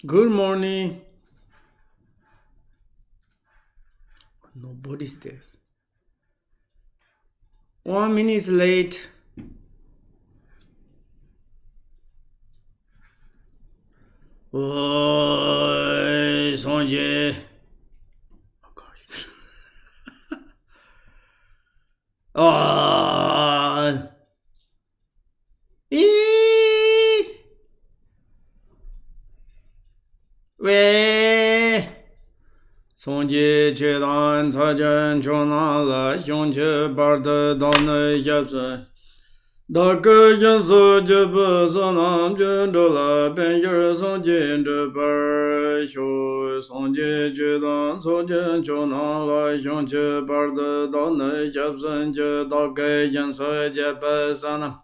Good morning. Nobody's there. 1 minute late. Oi, Sonje. Of course. Ah, is we. Sonje chedan tajan chona la xiongche barda dana yapsa. Daka yansu jeba sanam jendola ben yer sonje jebar shu sonje chedan sonje chona la xiongche barda dana yapsa je daka yansu jeba sanam.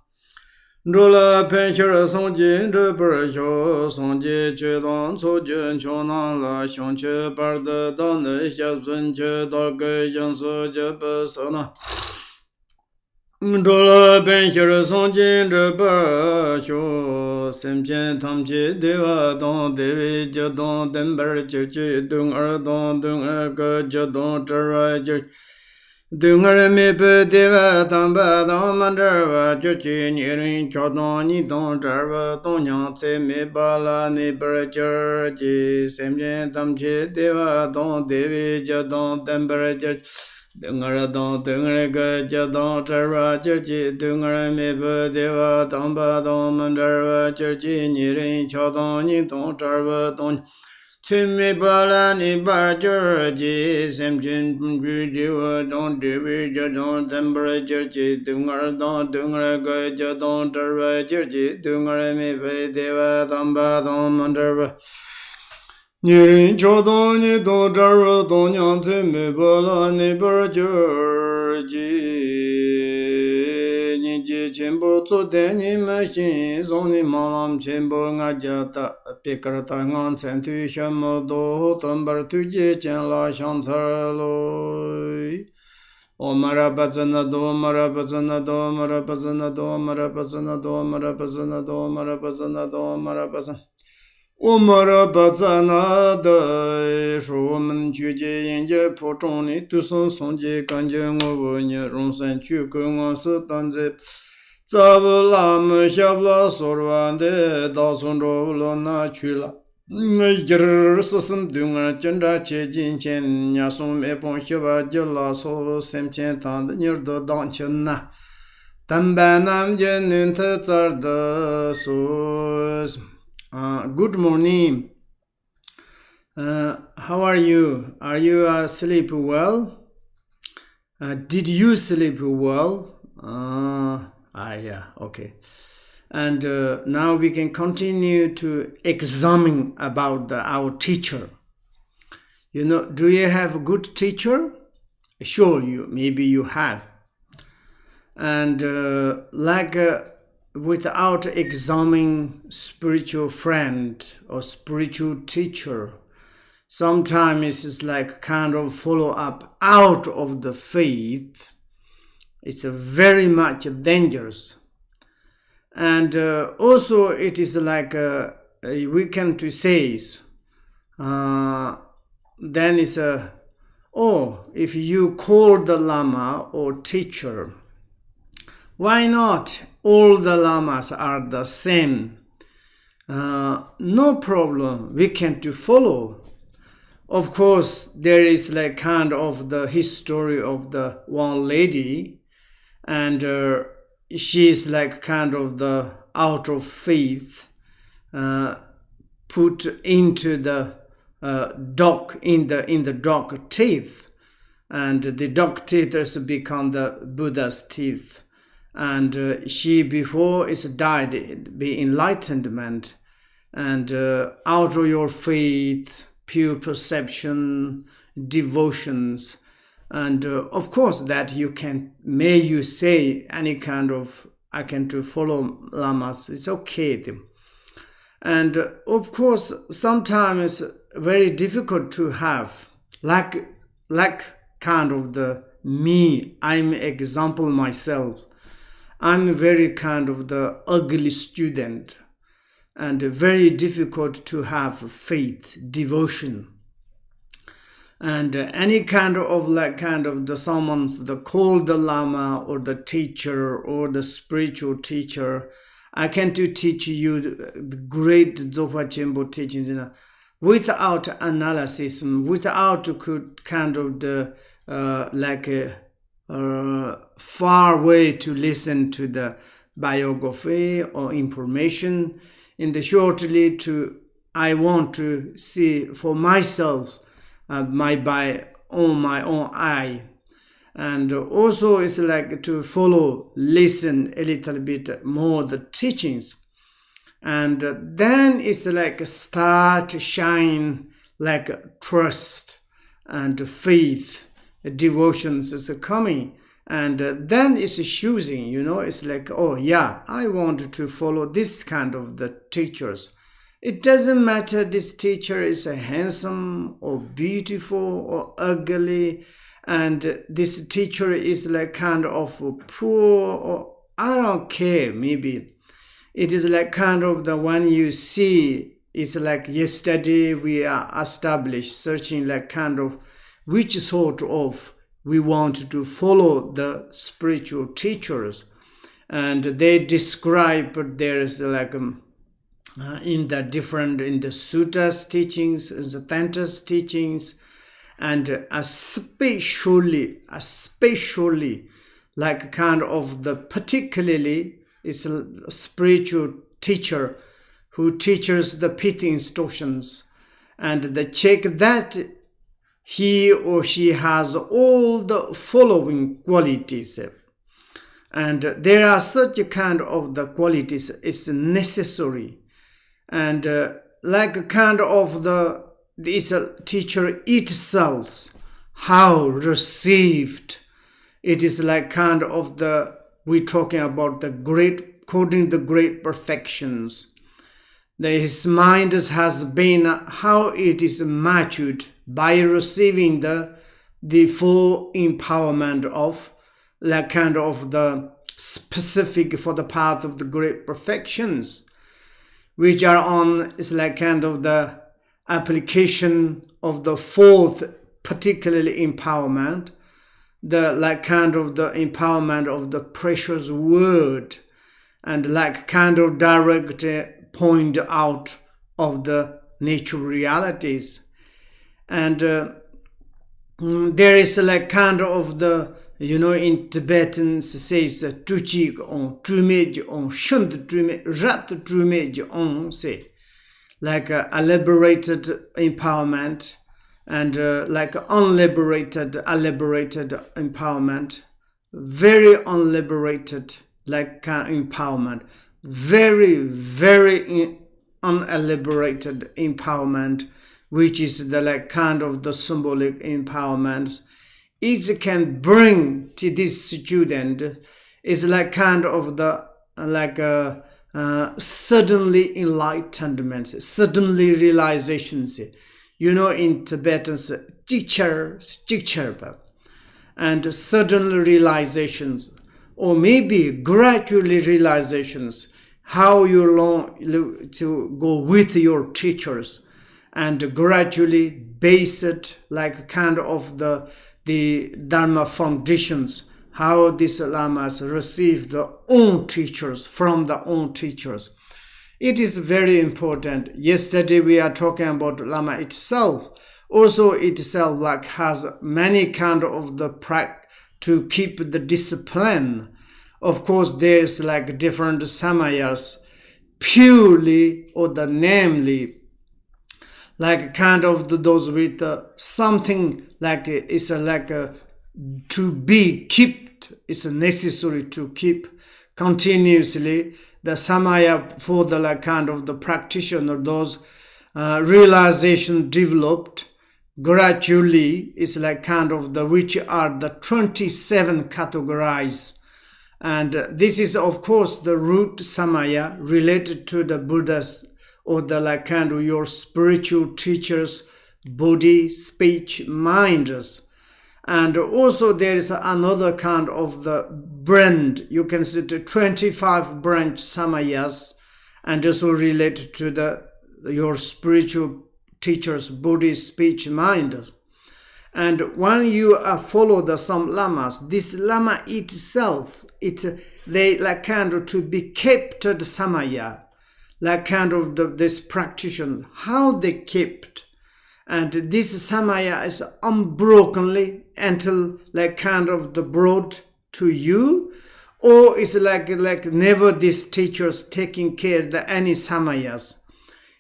Drola penshir sonje jebar shu sonje chedan sonje chona la xiongche barda dana yapsa je daka yansu jeba sanam. Drola penshir sonje jebar shu semchen tamche deva don devi jadon dember chirchi dung don dung ga jadon tara chirchi dung me pe deva tamba don mandarva chirchi nirin chodon ni don tara don nyang tse me bala ni ber chirchi semchen tamche deva don devi jadon dember chirchi Dungaradon, Dungarega, Jadon, Tara, Churchi, Dungarameba, Deva, Tamba, Don, Mandarva, Churchi, Nirin, Chodon, Niton, Tarva, Don, Timmy Balani, Barjurji, Semjin, Deva, Don, Devi, Jadon, Tembra, Churchi, Dungaradon, Dungarega, Jadon, Tara, Churchi, Dungarameba, Deva, Tamba, Don, Mandarva. Nirin chodon ni don dara don yang tse me bala ni barjur ji ni ji chenpo tso den ni ma xin zon ni ma lam chenpo nga jata pikar ta ngan sen tu shen mo do ton bar tu je chen la shan tsar loi Omara bazana do mara bazana do mara bazana do mara bazana do mara bazana do mara bazana do mara bazana Omara bazana da shu men ju je yin je po zhong ni tu son song je gan je ngo wo ni rong san chu ge ngo se dan ze za bu la me xia la so ran de da son ro lo na chu la me yer se sen du nga chen da che jin chen nya song me pon xia ba je la so sem chen tan de ni de dang chen na tam ba nam je nin te zar de so good morning. How are you? Are you asleep well? Did you sleep well? Yeah, okay. And now we can continue to examine about our teacher. You know, do you have a good teacher? Sure, maybe you have. And without examining spiritual friend or spiritual teacher, sometimes it's like kind of follow up out of the faith. It's very much dangerous. And also it is like we can to say, then it's if you call the Lama or teacher, why not? All the lamas are the same. No problem. We can to follow. Of course, there is like kind of the history of the one lady, and she is like kind of the out of faith, put into the dog in the dog teeth, and the dog teeth has become the Buddha's teeth. And she before is died be enlightenment, and out of your faith, pure perception, devotions, and of course that you can, may you say any kind of I can to follow lamas, it's okay. And of course sometimes very difficult to have like kind of the me, I'm example myself. I'm very kind of the ugly student, and very difficult to have faith, devotion. And any kind of the someone's the called the Lama or the teacher or the spiritual teacher, I can to teach you the great Dzogchen Chenpo teachings, without analysis, without kind of the far way to listen to the biography or information. In the shortly I want to see for myself my own eye. And also it's like to follow, listen a little bit more the teachings. And then it's like start to shine like trust and faith, devotions is coming. And then it's choosing, it's like, oh yeah, I want to follow this kind of the teachers. It doesn't matter this teacher is handsome or beautiful or ugly, and this teacher is like kind of poor, or I don't care, maybe. It is like kind of the one you see, it's like yesterday we are established, searching like kind of which sort of we want to follow the spiritual teachers. And they describe there's like in the suttas teachings, in the tantras teachings, and especially like kind of the particularly is a spiritual teacher who teaches the pith instructions, and they check that he or she has all the following qualities. And there are such a kind of the qualities is necessary. And like kind of this teacher itself, how received, it is like kind of we're talking about the great, quoting the great perfections. His mind has been how it is matured by receiving the full empowerment of like kind of the specific for the path of the great perfections, which are on is like kind of the application of the fourth particularly empowerment, the like kind of the empowerment of the precious word, and like kind of direct point out of the natural realities. And there is like kind of the, in Tibetan it says tuchi on, trumej on, shund trumej, rat trumej on, say, like elaborated empowerment, and like unliberated empowerment, very unliberated like empowerment, very, very unelaborated empowerment, which is the like kind of the symbolic empowerment. It can bring to this student is like kind of the like suddenly enlightenment, suddenly realizations. In Tibetan, jikcher, and sudden realizations, or maybe gradually realizations, how you learn to go with your teachers, and gradually base it like kind of the Dharma foundations, how these lamas receive their own teachers from their own teachers. It is very important. Yesterday we are talking about Lama itself. Also itself like has many kind of the practice to keep the discipline. Of course there is like different samayas, purely or the namely like kind of those with something like it's like to be kept, it's necessary to keep continuously the samaya for the like kind of the practitioner, those realization developed gradually is like kind of the which are the 27 categorized. And this is of course the root samaya related to the Buddha's or the like kind of your spiritual teachers, body, speech, minds. And also there is another kind of the brand, you can see the 25 branch samayas, and also related to your spiritual teacher's body, speech, mind. And when you follow some lamas, this lama itself, they like kind of to be kept the samaya, like kind of this practitioner, how they kept. And this samaya is unbrokenly until like kind of the brought to you, or it's like never these teachers taking care of any samayas.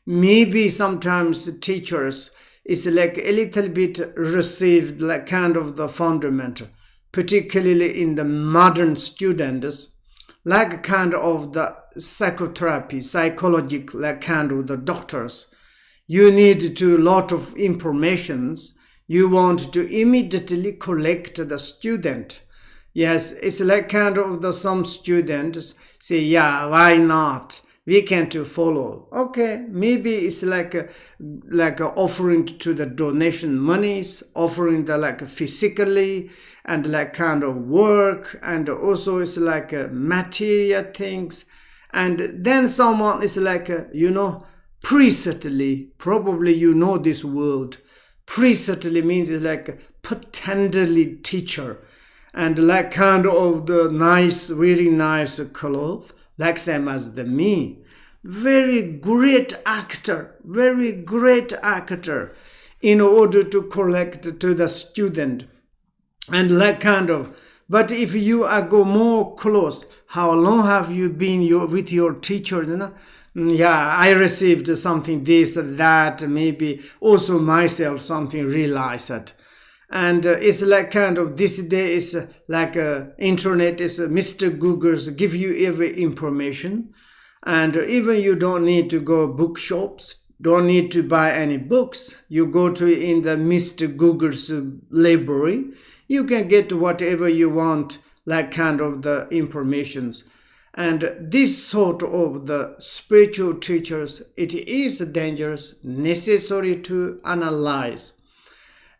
Maybe sometimes the teachers is like a little bit received like kind of the fundamental, particularly in the modern students, like kind of the psychotherapy, psychological, like kind of the doctors. You need to lot of informations. You want to immediately collect the student. Yes, it's like kind of some students say, yeah, why not? We can to follow. Okay, maybe it's like offering to the donation monies, offering the like physically and like kind of work, and also it's like material things. And then someone is like, priestly, probably this word. Priestly means it's like potentially teacher, and like kind of the nice, really nice clothes, like same as me. Very great actor in order to collect to the student. And like kind of, but if you go more close, how long have you been with your teacher? Yeah, I received something, this, that, maybe also myself something realized. And it's like kind of this day is like internet is Mr. Google's give you every information, and even you don't need to go bookshops, don't need to buy any books. You go to in the Mr. Google's library, you can get whatever you want, like kind of the informations. And this sort of the spiritual teachers, it is dangerous, necessary to analyze.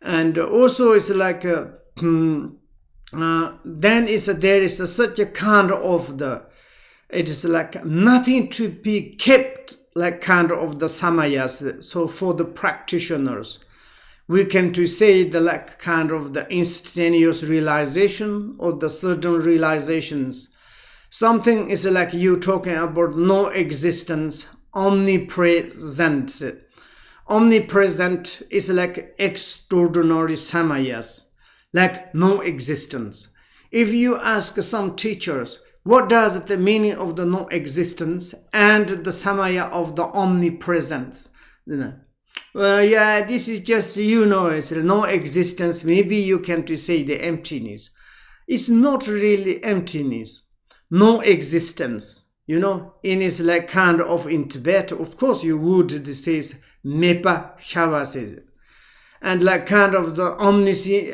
And also it's like then there is such a kind of it is like nothing to be kept, like kind of the samayas. So for the practitioners, we can to say the like kind of the instantaneous realization or the certain realizations. Something is like you talking about no existence, omnipresent. Omnipresent is like extraordinary samayas, like no existence. If you ask some teachers, what does the meaning of the no existence and the samaya of the omnipresence? Well, yeah, this is just, it's no existence. Maybe you can to say the emptiness. It's not really emptiness. No existence. In is like kind of in Tibet, of course you would say Mepa Shava says it. And like kind of the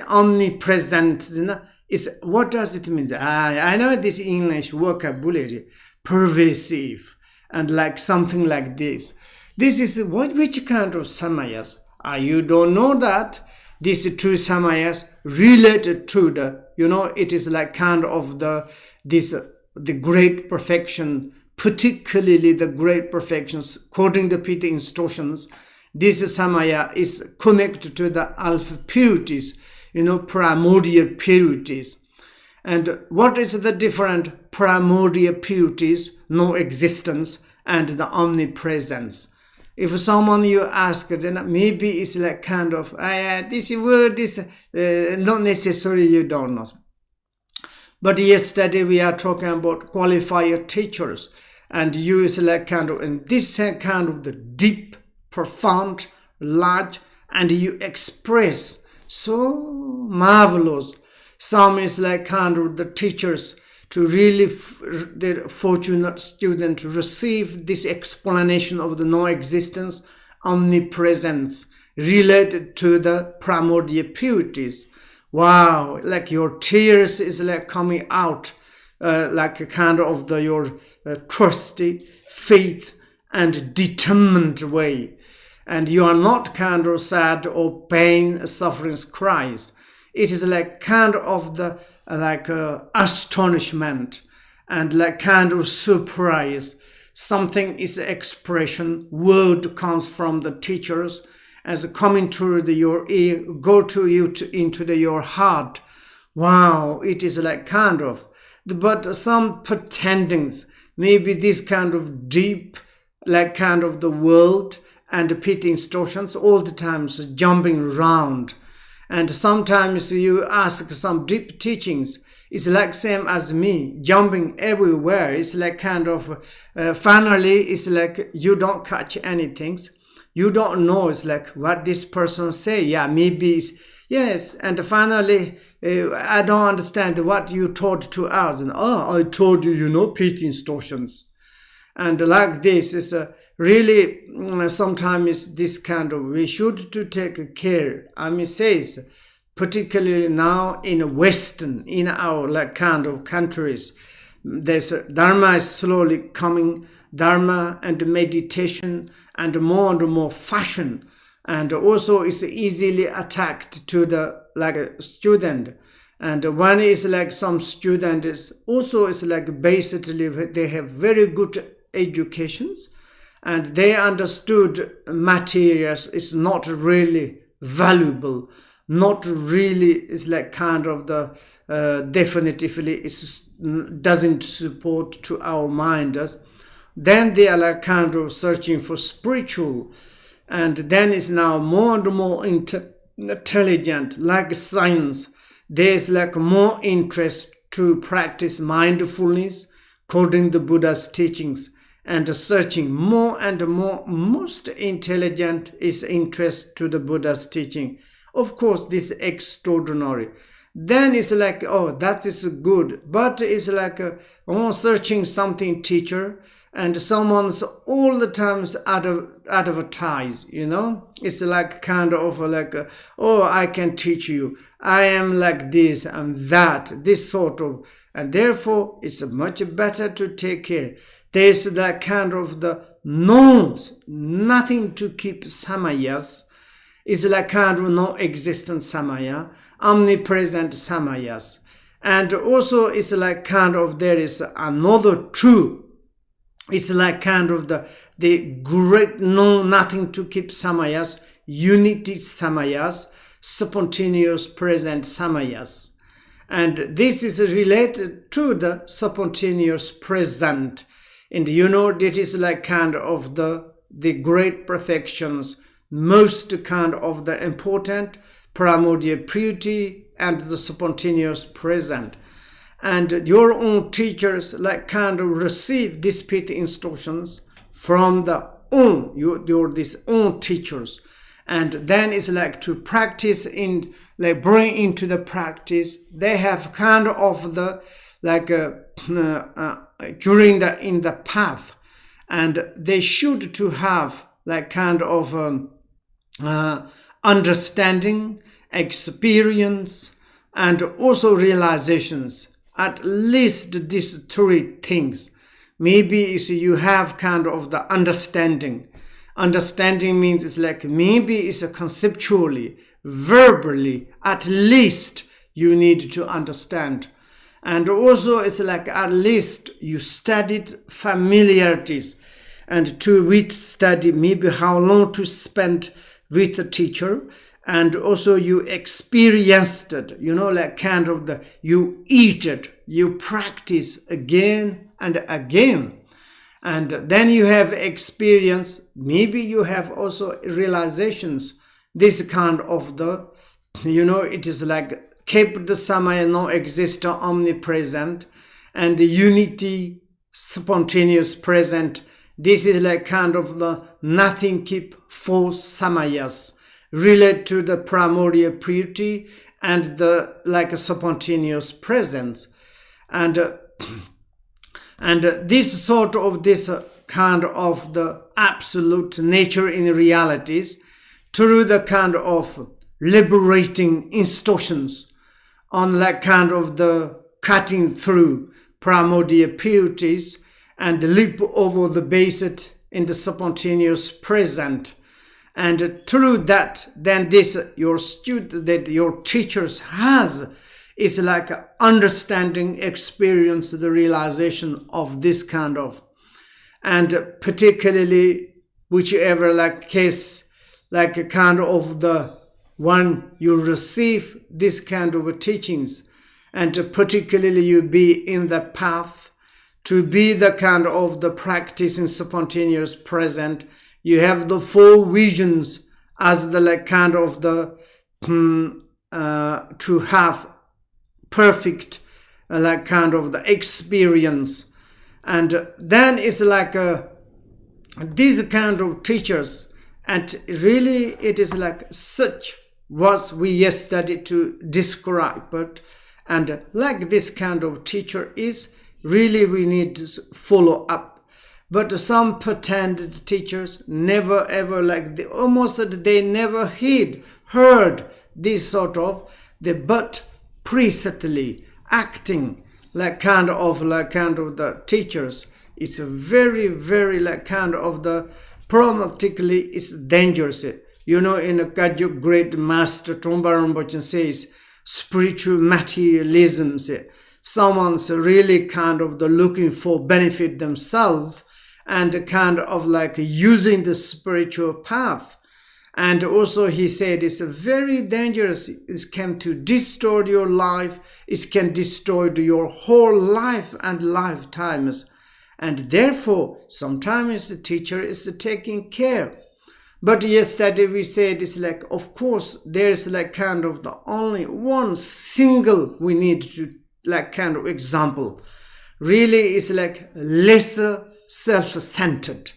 omnipresent, is what does it mean? I know this English vocabulary, pervasive, and like something like this. This is which kind of samayas? You don't know that these two samayas related to it is like kind of the great perfection, particularly the great perfections, according to Pita instructions. This samaya is connected to the alpha purities, primordial purities. And what is the different primordial purities, no existence, and the omnipresence? If someone you ask, then maybe it's like kind of, this word is not necessarily you don't know. But yesterday we are talking about qualified teachers, and you is like kind of, and this kind of the deep, profound, large, and you express so marvelous. Some is like kind of the teachers to really the fortunate student to receive this explanation of the no-existence, omnipresence related to the primordial purities. Wow, like your tears is like coming out, like a kind of your trusty faith and determined way. And you are not kind of sad or pain, suffering, cries. It is like kind of the astonishment and like kind of surprise. something is expression, word comes from the teachers, as coming through your ear, go to you into your heart. Wow, it is like kind of, but some pretendings, maybe this kind of deep, like kind of the world and repeating instructions all the time, jumping around. And sometimes you ask some deep teachings, it's like same as me, jumping everywhere. It's like kind of, finally, it's like you don't catch anything. You don't know, it's like what this person say. Yeah, maybe it's, yes. And finally, I don't understand what you taught to us. And, I told you, repeat instructions. And like this is really, sometimes this kind of, we should to take care. I mean, says, particularly now in Western, in our like kind of countries, there's Dharma is slowly coming, Dharma and meditation and more fashion, and also it's easily attacked to the like a student. And one is like some student is also is like basically they have very good educations and they understood materials is not really valuable, not really is like kind of the definitively doesn't support to our mind. Then they are like kind of searching for spiritual, and then it's now more and more intelligent, like science. There's like more interest to practice mindfulness according to Buddha's teachings, and searching more and more. Most intelligent is interest to the Buddha's teaching. Of course, this is extraordinary. Then it's like, that is good. But it's like, searching something teacher, and someone's all the times advertise, It's like kind of like, I can teach you. I am like this and that, this sort of. And therefore, it's much better to take care. There's that kind of the knows, nothing to keep samayas. It's like kind of non-existent samaya, omnipresent samayas. And also it's like kind of there is another true. It's like kind of the great nothing to keep samayas, unity samayas, spontaneous present samayas. And this is related to the spontaneous present. And that is like kind of the great perfections, most kind of the important primordial purity and the spontaneous present. And your own teachers like kind of receive these pit instructions from the your these own teachers. And then it's like to practice in, like bring into the practice. They have kind of the like during in the path, and they should to have like kind of understanding, experience, and also realizations. At least these three things. Maybe you have kind of the understanding. Understanding means it's like maybe it's a conceptually, verbally, at least you need to understand. And also it's like at least you studied familiarities, and with study maybe how long to spend with the teacher, and also you experienced it, like kind of you eat it, you practice again and again. And then you have experience, maybe you have also realizations, this kind of it is like kept the samaya non-existent omnipresent, and the unity spontaneous present. This is like kind of the nothing keep four samayas, relate to the primordial purity and the like a spontaneous presence. And this sort of this kind of the absolute nature in realities through the kind of liberating instructions on like kind of the cutting through primordial purities and leap over the basic in the spontaneous present. And through that, then this your student, that your teachers has, is like understanding, experience, the realization of this kind of. and particularly whichever like case, like a kind of the one you receive this kind of teachings, and particularly you be in the path to be the kind of the practicing spontaneous present. You have the four visions as the like kind of the to have perfect like kind of the experience. And then it's like these kind of teachers, and really it is like such what we yesterday to describe, but and like this kind of teacher is really we need to follow up. But some pretended teachers never ever like they never heard this sort of but precisely acting like kind of the teachers. It's a very very like kind of the problematically it's dangerous. You know, in a Kagyu great master Trungpa Rinpoche says spiritual materialism. Someone's really kind of the looking for benefit themselves and kind of like using the spiritual path. And also he said it's a very dangerous. It can to distort your life. It can distort your whole life and lifetimes. And therefore, sometimes the teacher is taking care. But yesterday we said it's like, of course, there's like kind of the only one single we need to like kind of example. Really it's like lesser self-centered.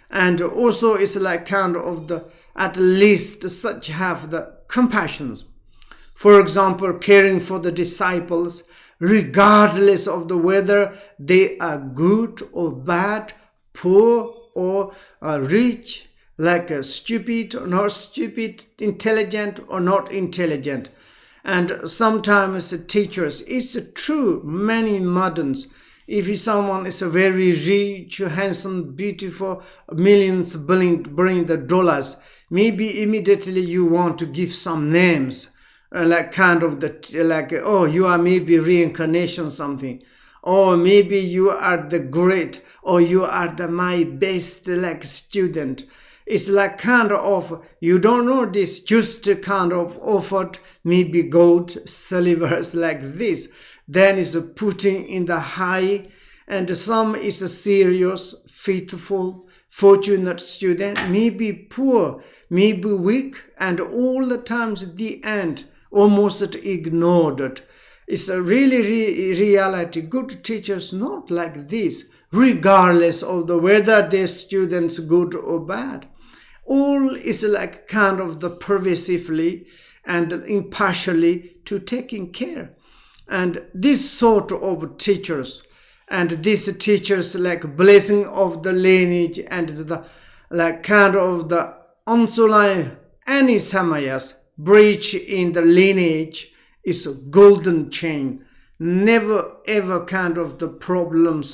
And also it's like kind of the, at least such have the compassions. For example, caring for the disciples, regardless of the whether they are good or bad, poor or rich, like stupid or not stupid, intelligent or not intelligent. And sometimes teachers, it's true, many moderns, if someone is a very rich, handsome, beautiful, millions bring the dollars, maybe immediately you want to give some names, like kind of the, like, oh, you are maybe reincarnation something, or maybe you are the great, or you are the my best like student. It's like kind of, you don't know this, just kind of offered maybe gold, silvers like this. Then is putting in the high, and some is a serious, faithful, fortunate student, maybe poor, maybe weak, and all the times at the end, almost ignored it. It's a really reality. Good teachers not like this, regardless of the whether their students good or bad. All is like kind of the pervasively and impartially to taking care. And this sort of teachers, and these teachers like blessing of the lineage and the like kind of the unsulai any samayas breach in the lineage is a golden chain. Never ever kind of the problems,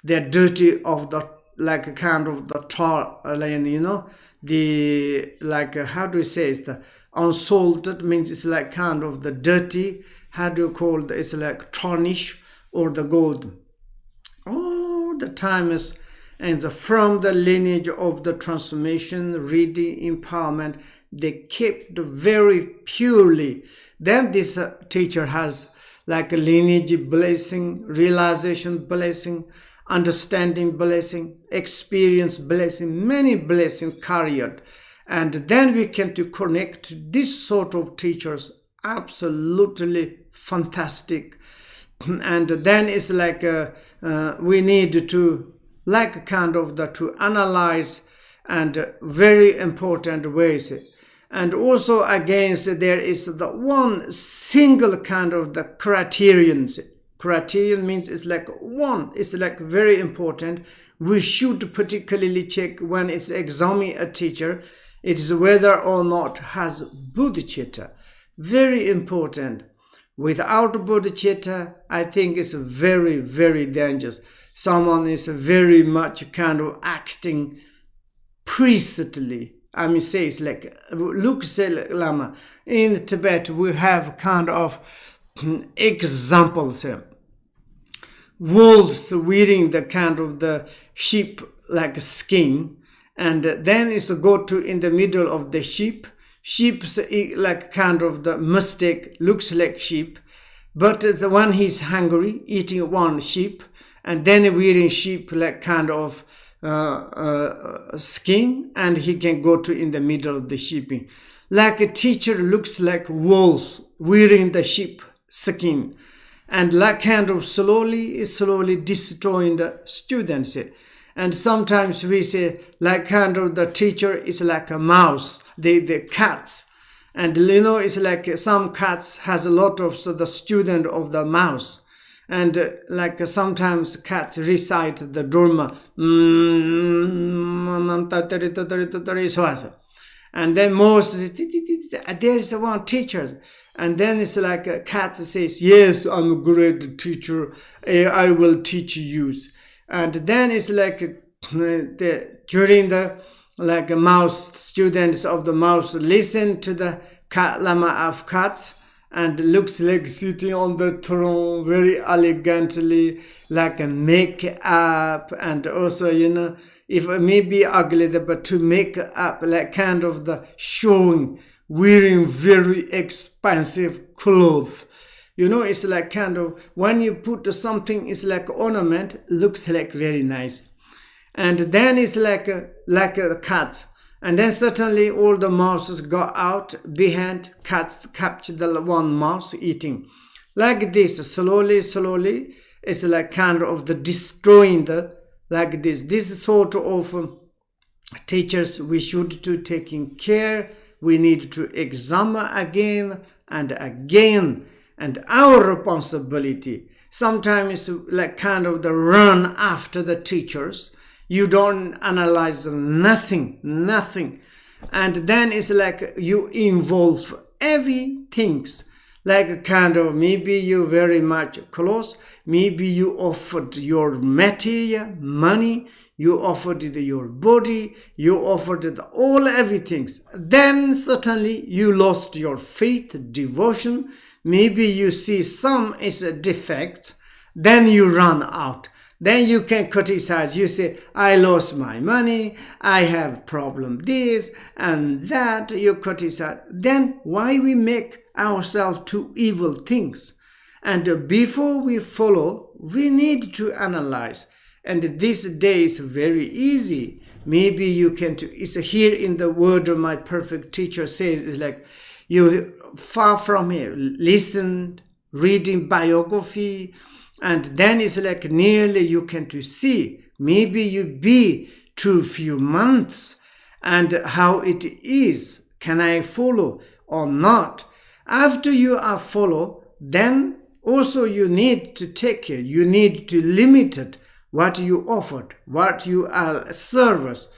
they're dirty of the like kind of the tar lane, you know, the like how do you say it's the unsalted means it's like kind of the dirty, how do you call it, it's like tarnish or the gold. All the time is, and from the lineage of the transformation, reading, empowerment, they kept very purely. Then this teacher has like a lineage blessing, realization blessing, understanding blessing, experience blessing, many blessings carried. And then we can to connect to this sort of teachers, absolutely fantastic. And then it's like we need to like kind of the to analyze and very important ways. And also against there is the one single kind of the criterions. Criterion means it's like one, it's like very important. We should particularly check when it's examining a teacher, it is whether or not has bodhicitta. Very important. Without bodhicitta, I think it's very, very dangerous. Someone is very much kind of acting priestly. I mean, say it's like, look, Lama, in Tibet we have kind of examples here. wolves wearing the kind of the sheep like skin, and then it's go to in the middle of the sheep. Sheep's like kind of the mistake, looks like sheep, but the one he's hungry, eating one sheep, and then wearing sheep like kind of skin, and he can go to in the middle of the sheeping. Like a teacher looks like wolf wearing the sheep skin, and like kind of slowly destroying the students. And sometimes we say like kind of the teacher is like a mouse, the cats. And it's like some cats has a lot of the student of the mouse. And like sometimes cats recite the Dharma. And then most, there's one teacher. And then it's like a cat says, yes, I'm a great teacher. I will teach you. And then it's like during the like mouse, students of the mouse listen to the cat lama of cats, and looks like sitting on the throne very elegantly, like a makeup, and also if it may be ugly, but to make up like kind of the showing, wearing very expensive clothes. It's like kind of when you put something, it's like ornament, looks like very nice. And then it's like a cat. And then suddenly all the mouses go out behind, cats capture the one mouse eating. Like this, slowly, it's like kind of the destroying the, like this. This sort of teachers we should to taking care. We need to examine again and again. And our responsibility, sometimes like kind of the run after the teachers. You don't analyze nothing. And then it's like you involve everything. Like kind of maybe you very much close. Maybe you offered your material, money. You offered your body. You offered all everything. Then suddenly you lost your faith, devotion. Maybe you see some is a defect. Then you run out. Then you can criticize. You say, I lost my money. I have problem this and that. You criticize. Then why we make ourselves to evil things? And before we follow, we need to analyze. And this day is very easy. Maybe you can, it's here in the word of my perfect teacher says, it's like, you far from here, listen, reading biography, and then it's like nearly you can to see, maybe you be to few months, and how it is, can I follow or not? After you are follow, then also you need to take care, you need to limit it, what you offered, what you are service,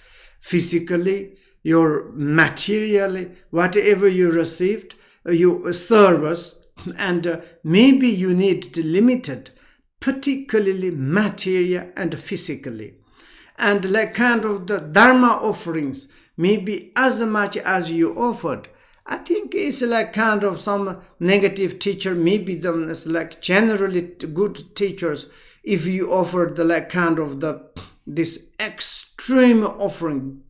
physically, your materially, whatever you received, you service, and maybe you need to limit it, particularly material and physically. And like kind of the Dharma offerings, maybe as much as you offered. I think it's like kind of some negative teacher, maybe them is like generally good teachers, if you offered the like kind of this extreme offering,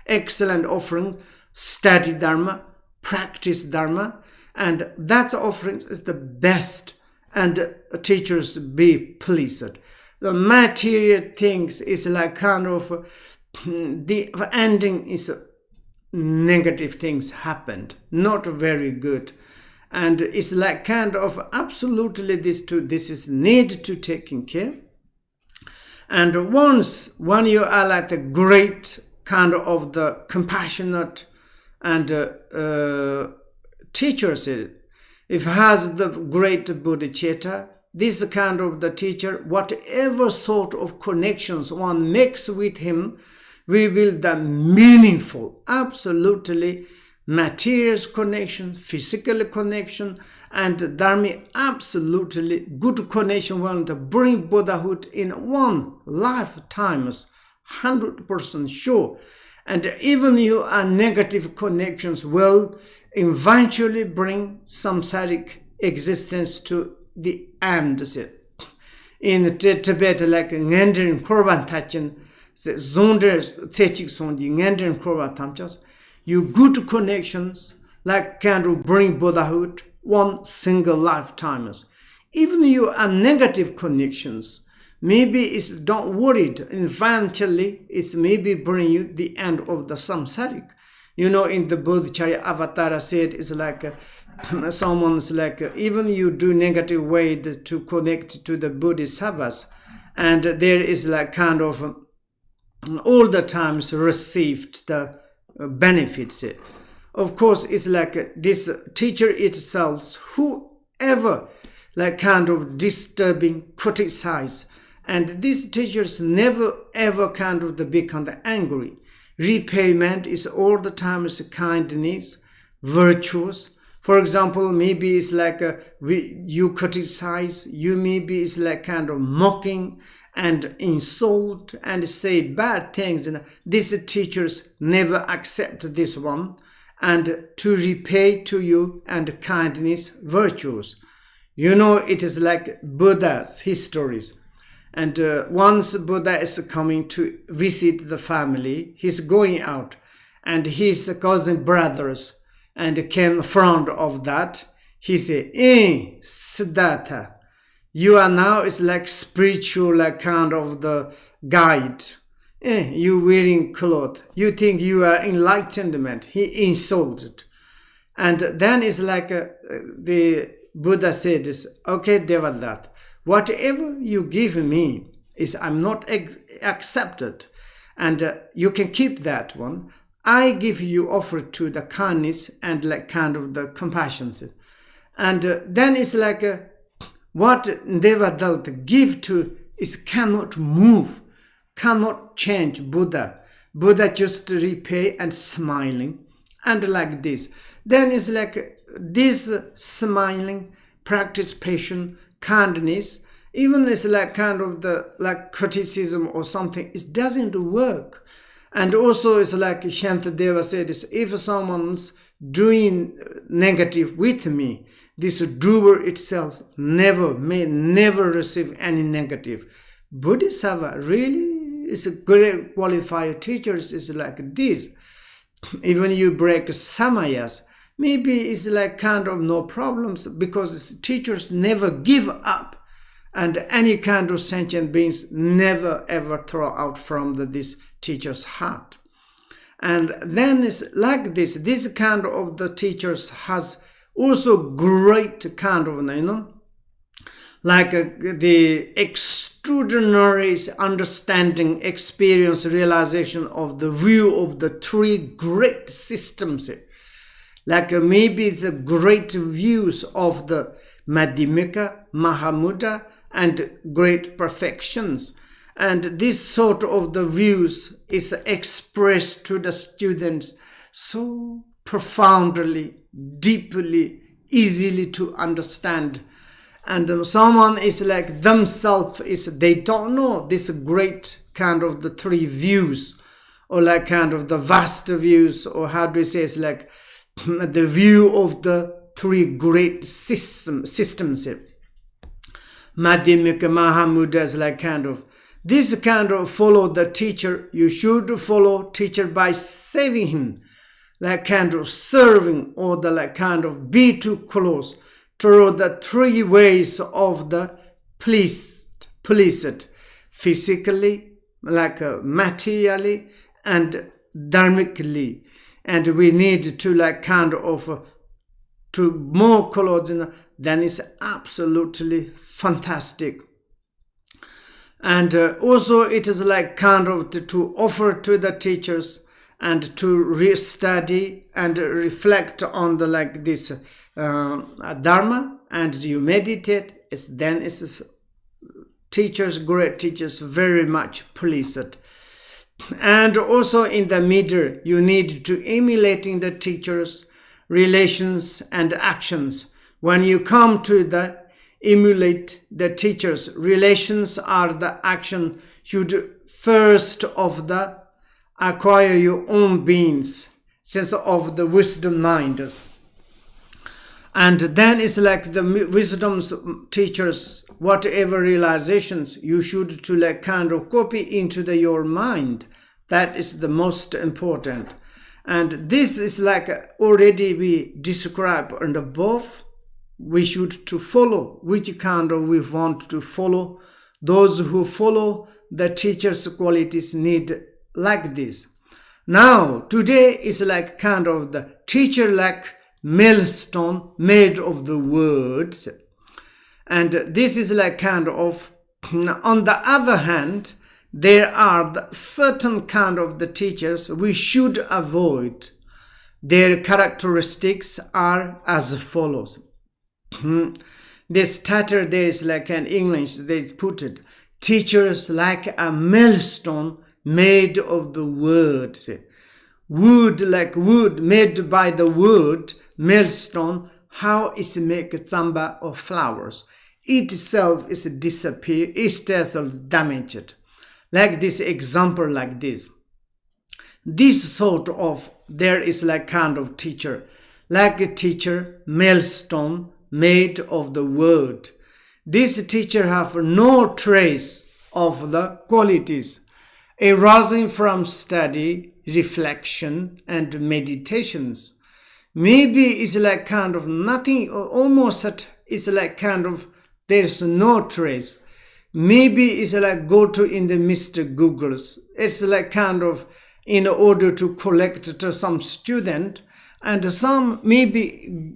excellent offering, study Dharma, practice Dharma, and that offering is the best. And teachers be pleased. The material things is like kind of the ending is negative things happened, not very good, and it's like kind of absolutely this is need to taking care. And when you are like a great kind of the compassionate and teachers. If has the great bodhicitta, this kind of the teacher, whatever sort of connections one makes with him, we will the meaningful, absolutely material connection, physical connection, and dharma, absolutely good connection one to bring Buddhahood in one lifetime, 100% sure. And even you are negative connections will eventually bring samsaric existence to the end. In Tibet, like Ngendrin Korban Tachin, Zonder Tsechik Sonji, Ngendrin Korban Tamchas, you good connections, like kind of bring Buddhahood, one single lifetimers. Even you are negative connections, maybe it's don't worry, eventually it's maybe bring you the end of the samsaric. You know, in the Bodhicharya Avatara said, it's like someone's like, even you do negative way to connect to the Bodhisattvas, and there is like kind of all the times received the benefits. Of course, it's like this teacher itself, whoever like kind of disturbing, criticize, and these teachers never ever kind of become angry. Repayment is all the time is kindness, virtuous. For example, maybe it's like you criticize, you maybe it's like kind of mocking and insult and say bad things. And these teachers never accept this one, and to repay to you and kindness, virtues. You know, it is like Buddha's histories. And once Buddha is coming to visit the family, he's going out, and his cousin brothers and came in front of that. He said, Siddhartha, you are now is like spiritual like kind of the guide. You wearing cloth. You think you are enlightenment. He insulted. And then it's like the Buddha said this, okay, Devadatta, whatever you give me is I'm not accepted, and you can keep that one. I give you offer to the kindness and like kind of the compassion. And then it's like what Devadatta give to is cannot move, cannot change Buddha. Buddha just repay and smiling and like this. Then it's like this smiling, practice patience, kindness, even it's like kind of the like criticism or something, it doesn't work. And also it's like Shantadeva said, if someone's doing negative with me, this doer itself may never receive any negative. Bodhisattva really is a great qualified teachers is like this. Even you break samayas, maybe it's like kind of no problems, because teachers never give up, and any kind of sentient beings never ever throw out from this teacher's heart. And then it's like this kind of the teachers has also great kind of, like the extraordinary understanding, experience, realization of the view of the three great systems. Like maybe the great views of the Madhyamika, Mahamudra, and great perfections. And this sort of the views is expressed to the students so profoundly, deeply, easily to understand. And someone is like themselves, they don't know this great kind of the three views, or like kind of the vast views, or how do you say, it's like the view of the three great systems. Madhyamika, Mahamudra is like kind of, this kind of follow the teacher. You should follow teacher by saving him, like kind of serving, or the like kind of be too close to the three ways of the pleased, physically, like materially, and dharmically. And we need to like kind of to more close, then it's absolutely fantastic. And also it is like kind of to offer to the teachers and to re-study and reflect on the like this dharma, and you meditate. Then it's teachers, great teachers, very much pleased. And also in the middle, you need to emulating the teachers' relations and actions. When you come to the emulate the teachers' relations are the action, should first of the acquire your own beings, sense of the wisdom mind. And then it's like the wisdom's teachers, whatever realizations you should to like kind of copy into your mind. That is the most important. And this is like already we described and above. We should to follow which kind of we want to follow. Those who follow the teacher's qualities need like this. Now today is like kind of the teacher like millstone made of the words, and this is like kind of, on the other hand, there are the certain kind of the teachers we should avoid. Their characteristics are as follows. This tatter there is like an English, they put it, teachers like a millstone made of the words. Wood like wood made by the wood, millstone, how is make samba of flowers. Itself is disappear, itself damaged. Like this example like this. This sort of, there is like kind of teacher, like a teacher, millstone made of the word. This teacher have no trace of the qualities arising from study, reflection, and meditations. Maybe it's like kind of nothing, almost it's like kind of there's no trace. Maybe it's like go to in the Mr. Googles. It's like kind of in order to collect to some student, and some maybe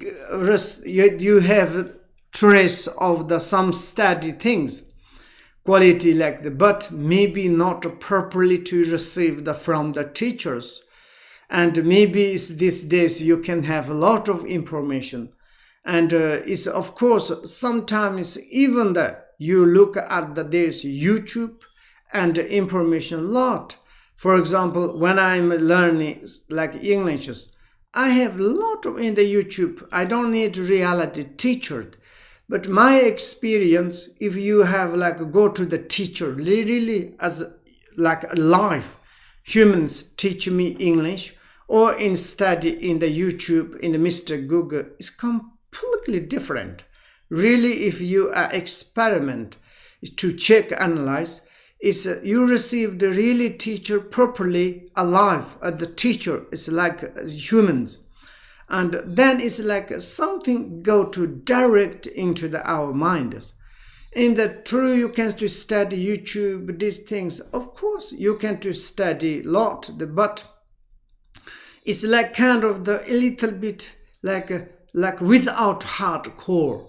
you have trace of the some study things. Quality like that, but maybe not properly to receive from the teachers. And maybe these days you can have a lot of information. And it's of course, sometimes even that you look at there's YouTube and information lot. For example, when I'm learning like English, I have a lot of in the YouTube. I don't need reality teacher. But my experience, if you have like go to the teacher, really as like live humans teach me English, or in study in the YouTube, in the Mr. Google, is completely different. Really, if you experiment to check, analyze, is you receive the really teacher properly alive. The teacher is like humans. And then it's like something go to direct into our minds. In the true, you can to study YouTube, these things. Of course, you can to study lot, but it's like kind of a little bit like without hardcore.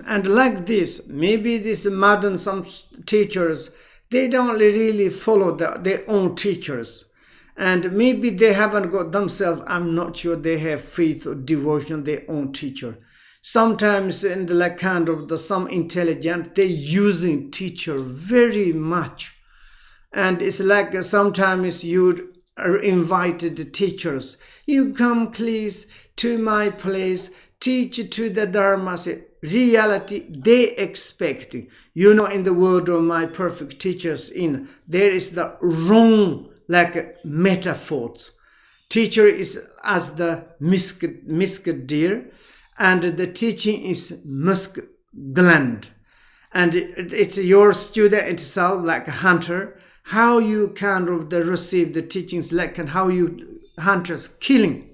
And like this, maybe this modern some teachers, they don't really follow their own teachers. And maybe they haven't got themselves, I'm not sure they have faith or devotion, their own teacher. Sometimes in the like kind of some intelligent, they're using teacher very much. And it's like sometimes you are invited the teachers. You come please to my place, teach to the Dharma. Reality, they expecting. You know, in the word of my perfect teachers, there is the wrong like metaphors. Teacher is as the musk deer, and the teaching is musk gland. And it's your student itself, like a hunter, how you kind of receive the teachings, like and how you hunters killing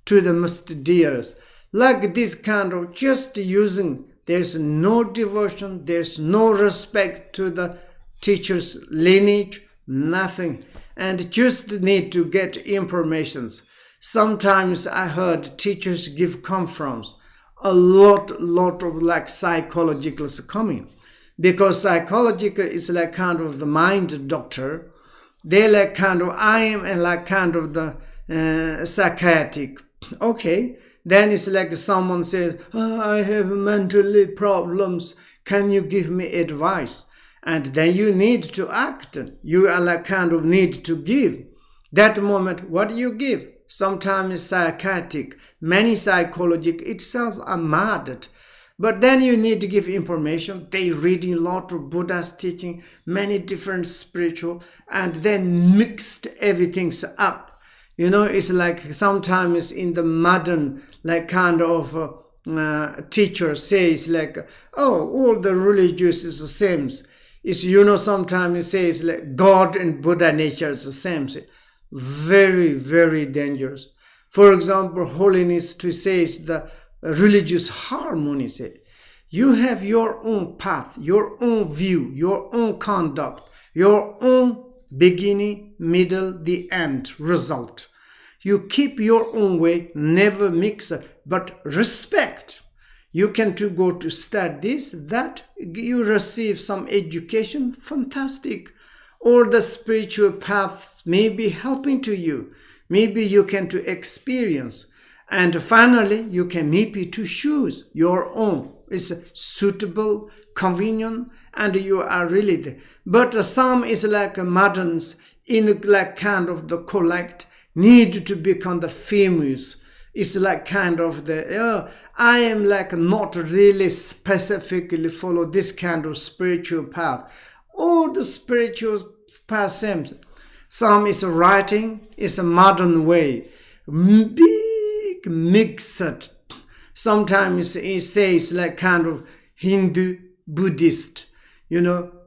to the musk deers. Like this kind of just using, there's no devotion, there's no respect to the teacher's lineage, nothing. And just need to get informations. Sometimes I heard teachers give conference, a lot of like psychologicals coming, because psychological is like kind of the mind doctor. They like kind of I am and like kind of the psychiatric. Okay, then it's like someone says, I have mentally problems. Can you give me advice? And then you need to act. You are like kind of need to give. That moment, what do you give? Sometimes psychiatric, many psychological itself are mad. But then you need to give information. They reading a lot of Buddha's teaching, many different spiritual, and then mixed everything up. You know, it's like sometimes in the modern, like kind of teacher says like, oh, all the religious is the same. It's, sometimes it says like God and Buddha nature is the same. Very, very dangerous. For example, holiness to say is the religious harmony. Say, you have your own path, your own view, your own conduct, your own beginning, middle, the end, result. You keep your own way, never mix it, but respect. You can to go to study this, that, you receive some education, fantastic. Or the spiritual paths may be helping to you. Maybe you can to experience. And finally, you can maybe to choose your own. It's suitable, convenient, and you are really there. But some is like moderns in like kind of the collect, need to become the famous. It's like kind of the, I am like not really specifically follow this kind of spiritual path. All the spiritual path same. Some is writing, it's a modern way. Big mixed. Sometimes it says like kind of Hindu, Buddhist,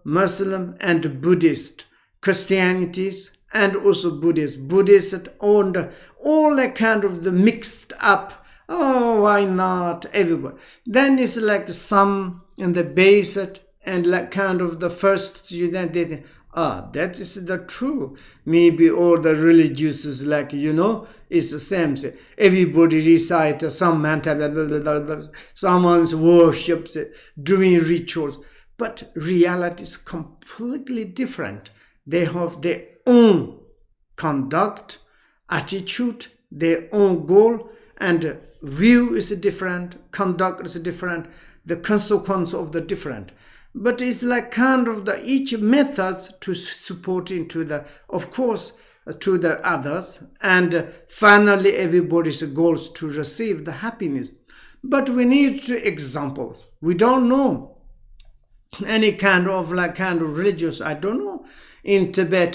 Muslim and Buddhist, Christianities and also Buddhist. Buddhist owned all that kind of the mixed up. Oh, why not? Everybody. Then it's like some in the base and like kind of the first student, they think, that is the true. Maybe all the religious is like, it's the same. Everybody recites some mantra, someone's worships, doing rituals. But reality is completely different. They have their own conduct, attitude, their own goal, and view is different, conduct is different, the consequence of the different. But it's like kind of the each methods to support into the, of course, to the others, and finally everybody's goals to receive the happiness. But we need examples. We don't know any kind of religious. I don't know. In Tibet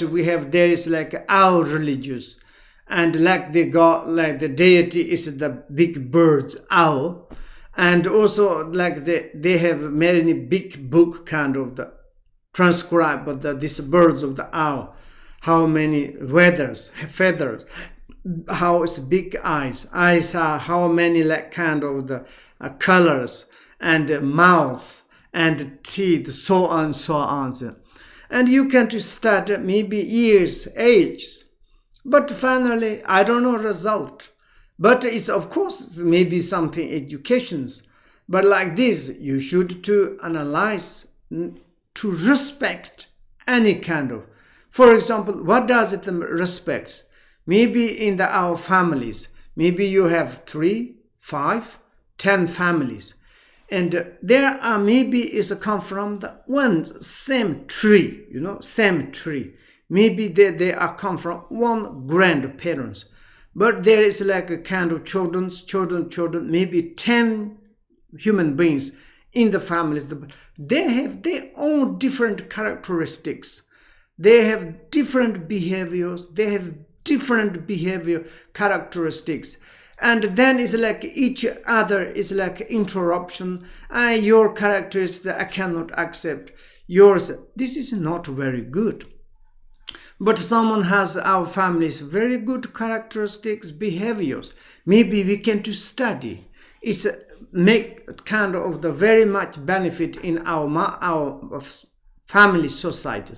there is like our religious, and like they got like the deity is the big birds, owl. And also like they have many big book kind of the transcribe, but these birds of the owl, how many feathers, how it's big eyes are how many like kind of the colors, and mouth and teeth, so on. And you can to start maybe years, ages, but finally I don't know result. But it's of course maybe something educations. But like this, you should to analyze, to respect any kind of. For example, what does it respect? Maybe in our families, maybe you have 3, 5, 10 families. And there are maybe is come from the one same tree, same tree. Maybe they are come from one grandparents. But there is like a kind of children, maybe 10 human beings in the families. They have their own different characteristics. They have different behaviors. They have different behavior characteristics. And then it's like each other is like interruption. Your characteristics I cannot accept. Yours, this is not very good. But someone has our family's very good characteristics, behaviors. Maybe we can to study. It's make kind of the very much benefit in our family society.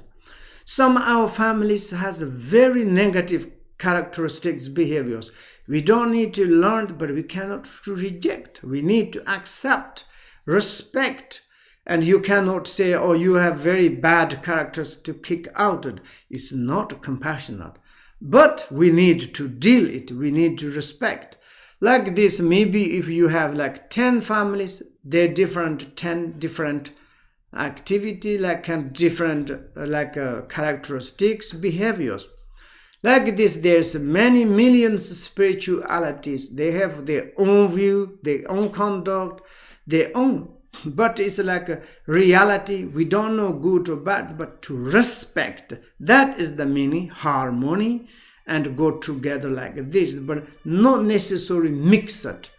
Some our families has very negative characteristics, behaviors. We don't need to learn, but we cannot to reject. We need to accept, respect. And you cannot say, oh, you have very bad characters to kick out. It's not compassionate. But we need to deal it. We need to respect. Like this, maybe if you have like 10 families, they're different, 10 different activity, like different characteristics, behaviors. Like this, there's many millions of spiritualities. They have their own view, their own conduct, their own. But it's like a reality. We don't know good or bad, but to respect. That is the meaning, harmony, and go together like this. But not necessarily mix it.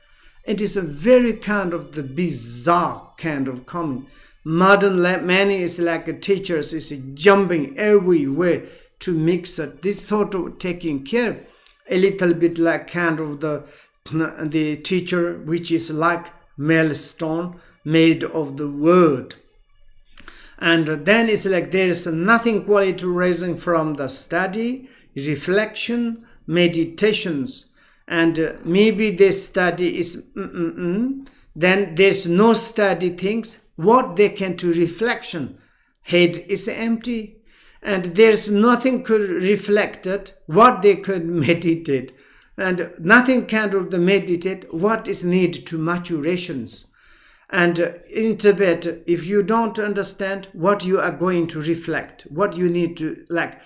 It is a very kind of the bizarre kind of coming. Modern many is like a teachers is jumping everywhere to mix it. This sort of taking care, a little bit like kind of the teacher which is like millstone made of the word. And then it's like there is nothing quality rising from the study, reflection, meditations. And maybe this study is then there's no study things. What they can do reflection. Head is empty. And there's nothing could reflect it. What they could meditate. And nothing can do the meditate. What is need to maturations. And in Tibet, if you don't understand what you are going to reflect, what you need to like,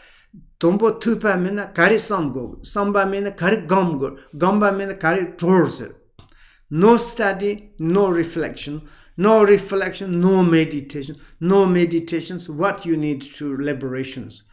Tombo tupa mina kari samgo, samba mina kari gomgo, gomba mina kari torse. No study, no reflection, no meditation, no meditations, what you need to liberations.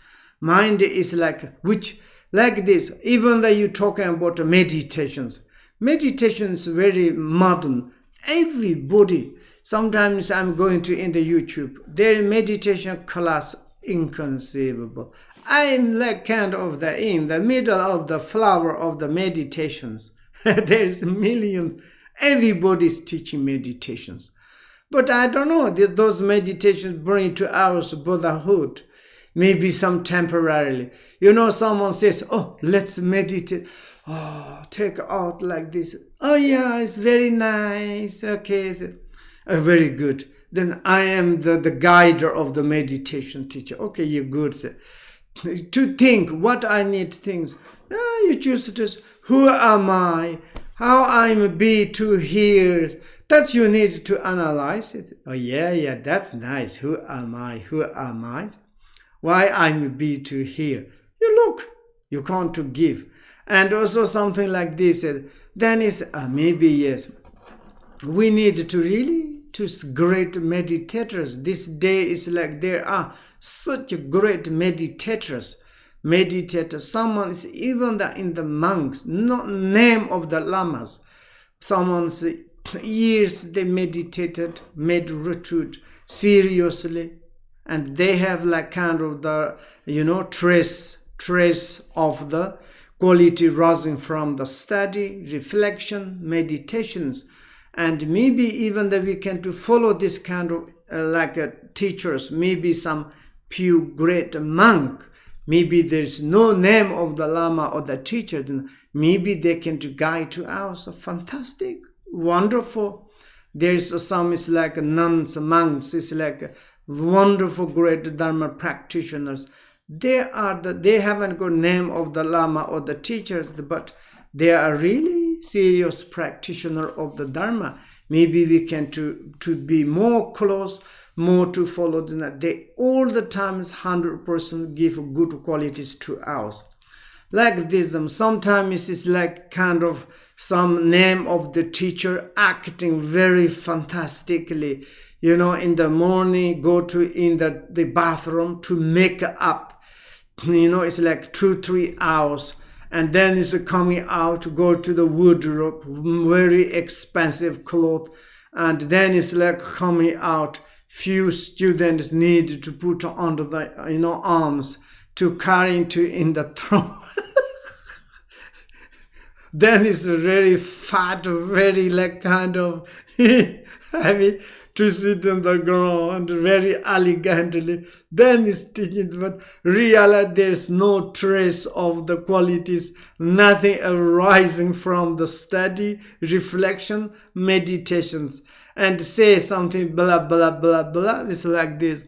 Mind is like, which, like this, even though you're talking about meditations is very modern. Everybody, sometimes I'm going to in the YouTube, their meditation class inconceivable. I'm like kind of in the middle of the flower of the meditations. There's millions. Everybody's teaching meditations. But I don't know, those meditations bring to our Buddhahood. Maybe some temporarily. You know, someone says, oh, let's meditate. Oh, take out like this. Oh yeah, it's very nice. Okay, very good. Then I am the guider of the meditation teacher. Okay, you're good. Sir. To think what I need things. You choose to, who am I? How I'm be to hear. That you need to analyze it. Oh yeah, that's nice. Who am I? Why I'm be to hear. You look, you can't to give. And also something like this, then is maybe yes, we need to really to great meditators. This day is like there are such great meditators. Someone is even in the monks, not name of the lamas. Someone's years they meditated, made retreat seriously, and they have like kind of the trace of the quality rising from the study, reflection, meditations, and maybe even that we can to follow this kind of teachers, maybe some few great monk, maybe there's no name of the lama or the teacher, then maybe they can to guide to us. Fantastic, wonderful. There's some is like nuns, monks, is like wonderful great Dharma practitioners. They haven't got name of the lama or the teachers, but they are really serious practitioner of the Dharma. Maybe we can to be more close, more to follow. They all the time is 100% give good qualities to us. Like this, sometimes it's like kind of some name of the teacher acting very fantastically. In the morning, go to in the bathroom to make up. It's like 2-3 hours, and then it's coming out to go to the wardrobe, very expensive clothes, and then it's like coming out. Few students need to put under the arms to carry in the throne. Then it's very fat, very like kind of heavy to sit on the ground very elegantly. Then it's teaching, but realize there's no trace of the qualities, nothing arising from the study, reflection, meditations, and say something blah blah blah blah. It's like this.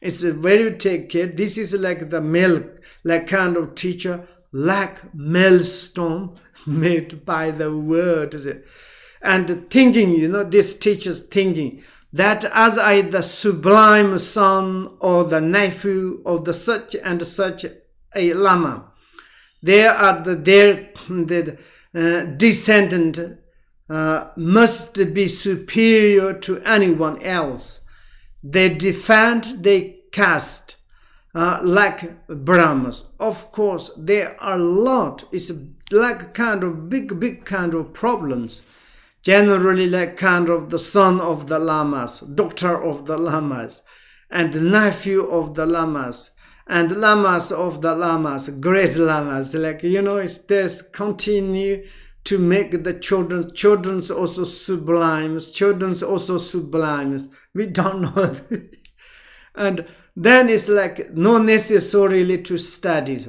It's a very take care. This is like the milk, like kind of teacher, like millstone made by the word. And thinking, this teacher's thinking that as I, the sublime son or the nephew of the such and such a lama, they are their descendant must be superior to anyone else. They defend, they cast like Brahmas. Of course, there are a lot. It's like kind of big kind of problems. generally like kind of the son of the lamas, daughter of the lamas, and nephew of the lamas, and lamas of the lamas, great lamas. Like, it's there's continue to make the children's also sublimes, We don't know. And then it's like not necessarily to study.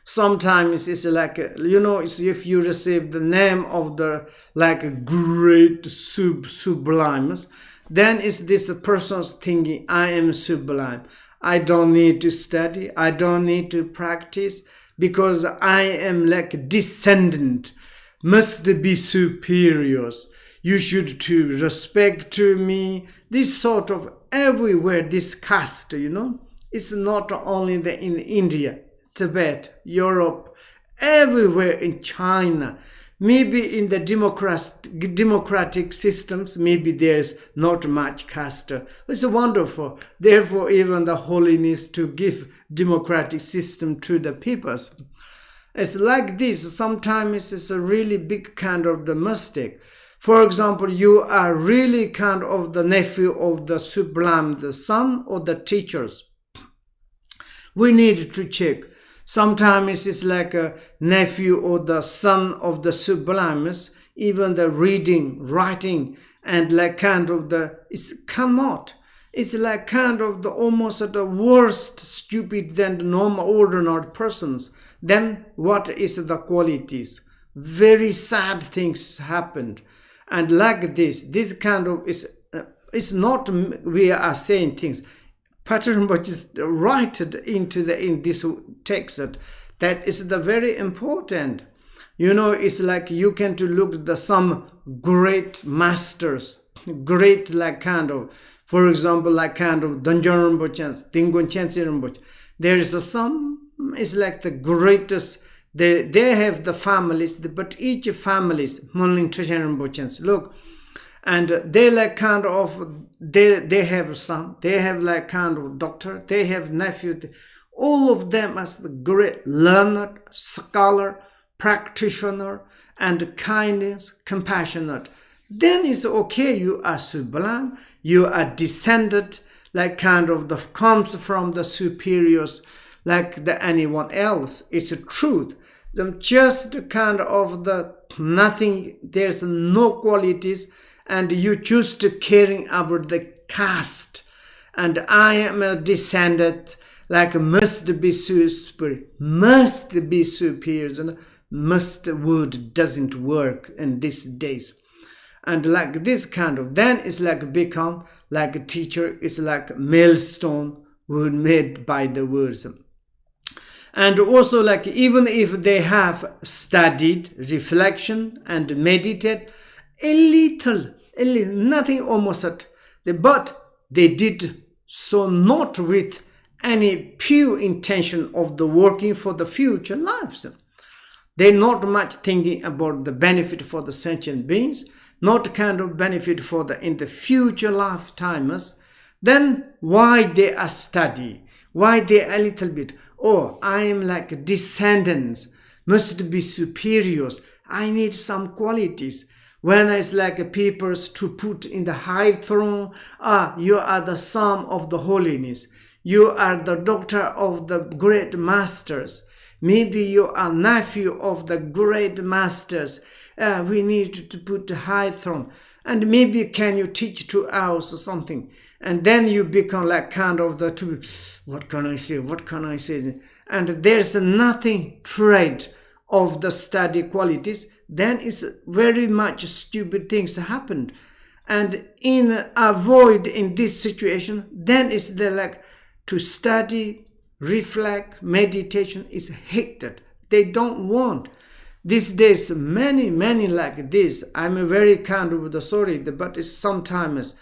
Sometimes it's like, it's if you receive the name of the like great sublimes, then it's this person's thinking, I am sublime. I don't need to study. I don't need to practice because I am like descendant. Must be superiors. You should to respect to me. This sort of everywhere, this caste, It's not only in India, Tibet, Europe, everywhere in China. Maybe in the democratic systems, maybe there's not much caste. It's wonderful. Therefore, even the holiness to give democratic system to the peoples. It's like this. Sometimes it's a really big kind of the mistake. For example, you are really kind of the nephew of the sublime, the son or the teachers. We need to check. Sometimes it's like a nephew or the son of the sublimes, even the reading, writing, and like kind of it cannot. It's like kind of the almost the worst stupid than the normal ordinary persons. Then what is the qualities? Very sad things happened. And like this kind of it's not we are saying things. Patrul Rinpoche is right in this text that is the very important. It's like you can to look at some great masters, great like kind of, for example, like kind of Dzogchen Rinpoche, Tingon Chensi Rinpoche. There is it's like the greatest. They have the families, but each families, Monling Trchen Rinpoche, look. And they like kind of, they have a son, they have like kind of doctor, they have nephew. All of them as the great learned, scholar, practitioner, and kindness, compassionate. Then it's okay, you are sublime, you are descended, like kind of comes from the superiors, like anyone else. It's a truth. Just kind of the nothing, there's no qualities, and you choose to caring about the caste. And I am a descendant, like must be superior, and must word doesn't work in these days. And like this kind of, then it's like become like a teacher, it's like millstone word made by the words. And also like even if they have studied reflection and meditate a little, nothing almost, but they did so not with any pure intention of the working for the future lives. They're not much thinking about the benefit for the sentient beings, not kind of benefit for in the future lifetimes. Then why they are study? Why they a little bit? Oh, I am like descendants, must be superiors. I need some qualities. When it's like peoples to put in the high throne, you are the son of the holiness. You are the daughter of the great masters. Maybe you are nephew of the great masters. We need to put the high throne. And maybe can you teach to us or something? And then you become like kind of what can I say? And there's nothing trait of the study qualities. Then it's very much stupid things happened. And avoid in this situation, then it's like to study, reflect, meditation is hated. They don't want. These days, many like this. I'm very kind of sorry, but it's sometimes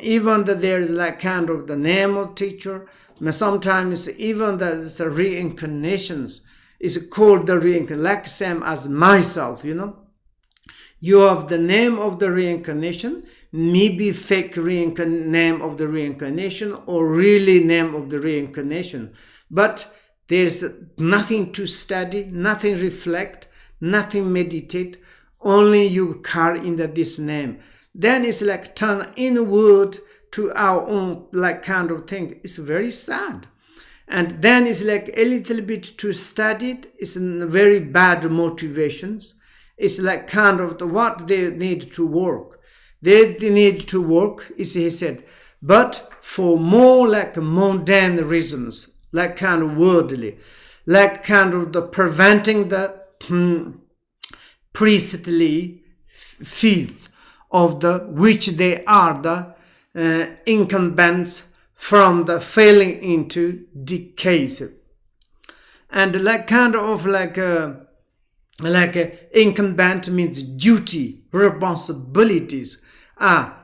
even that there is like kind of the name of teacher. Sometimes even the reincarnations is called the reincarnation, like same as myself, You have the name of the reincarnation, maybe fake name of the reincarnation or really name of the reincarnation. But there's nothing to study, nothing reflect, nothing meditate. only you carry in this name. Then it's like turn inward to our own like kind of thing. It's very sad. And then it's like a little bit to study it. It's very bad motivations. It's like kind of what they need to work. They need to work, is he said, but for more like mundane reasons, like kind of worldly, like kind of the preventing the priestly faith of the which they are the incumbents from the falling into decays. And like kind of like incumbent means duty, responsibilities.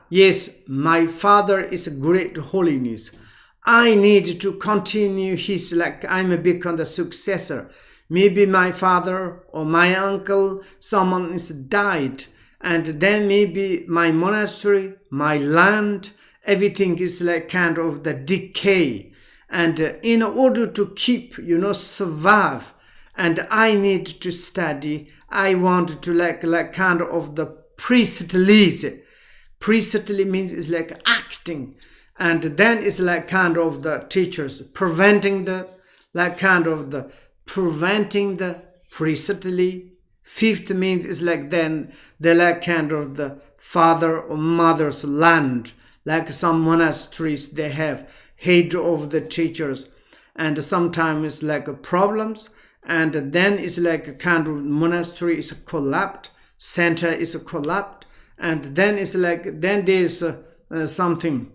Yes, my father is a great holiness. I need to continue his, like I'm become the successor. Maybe my father or my uncle, someone is died, and then maybe my monastery, my land, everything is like kind of the decay. And in order to keep, survive, and I need to study, I want to like kind of the priestly. Priestly means it's like acting. And then it's like kind of the teachers preventing the priestly. Fifth means it's like then they like kind of the father or mother's land. Like some monasteries, they have head of the teachers, and sometimes it's like problems, and then it's like a kind of monastery is collapsed, center is collapsed, and then it's like then there's something.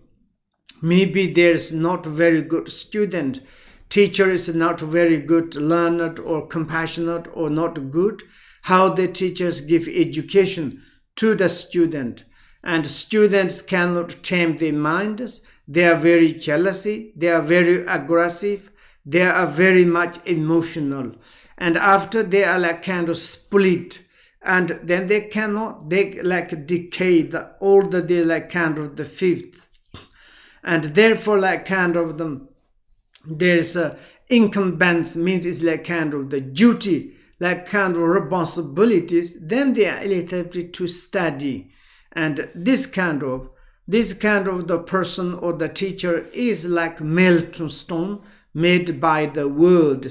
Maybe there's not very good student, teacher is not very good, learned or compassionate or not good. How the teachers give education to the student. And students cannot tame their minds. They are very jealousy. They are very aggressive. They are very much emotional. And after they are like kind of split. And then they like decay the older they like kind of the fifth. And therefore like kind of them, there's a incumbents means it's like kind of the duty, like kind of responsibilities. Then they are able to study. And this kind of the person or the teacher is like millstone made by the world.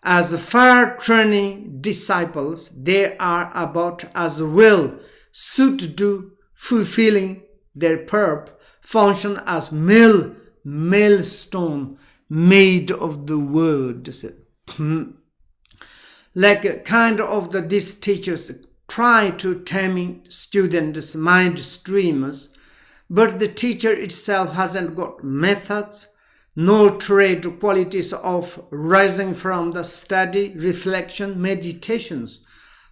As far training disciples, they are about as well suited to fulfilling their purpose, function as millstone made of the word. Like kind of these teachers try to tame students' mind streams, but the teacher itself hasn't got methods, no trade qualities of rising from the study, reflection, meditations.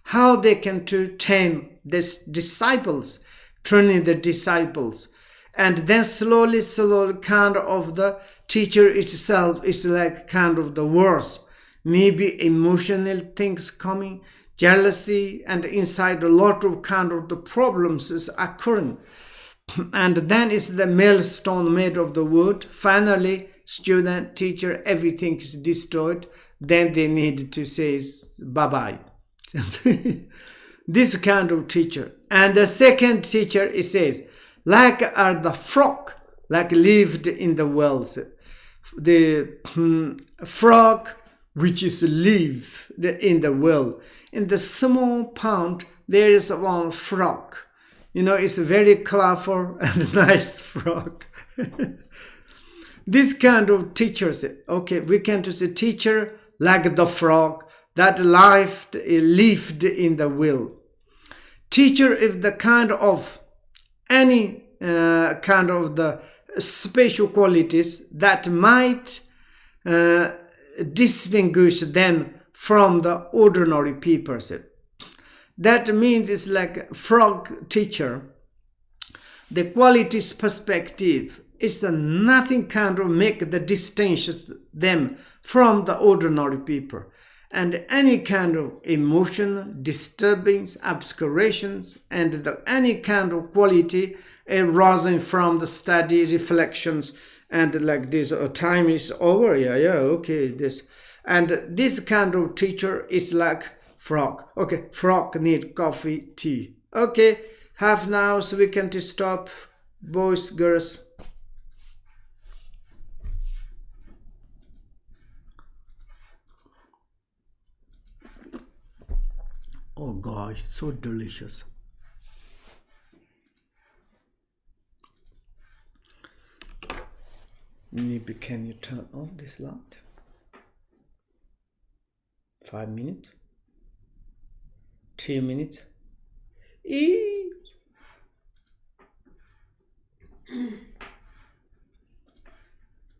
How they can to tame these disciples, training the disciples, and then slowly kind of the teacher itself is like kind of the worse. Maybe emotional things coming, jealousy, and inside a lot of kind of the problems is occurring. And then is the millstone made of the wood. Finally, student, teacher, everything is destroyed. Then they need to say bye-bye. This kind of teacher. And the second teacher, it says, like are the frog, like lived in the wells. The frog which is live in the well. In the small pond, there is one frog. It's a very clever and nice frog. This kind of teachers, okay, we can to say teacher like the frog that lived in the well. Teacher is the kind of any kind of the special qualities that might distinguish them from the ordinary people. That means it's like frog teacher. The qualities perspective is nothing kind of make the distinction them from the ordinary people. And any kind of emotional disturbance, obscurations, and any kind of quality arising from the study, reflections, and like this, time is over. Okay, this. And this kind of teacher is like Frog. Okay, frog need coffee, tea. Okay, have now so we can to stop. Boys, girls. Oh God, it's so delicious. Maybe can you turn off this light? 5 minutes? 2 minutes?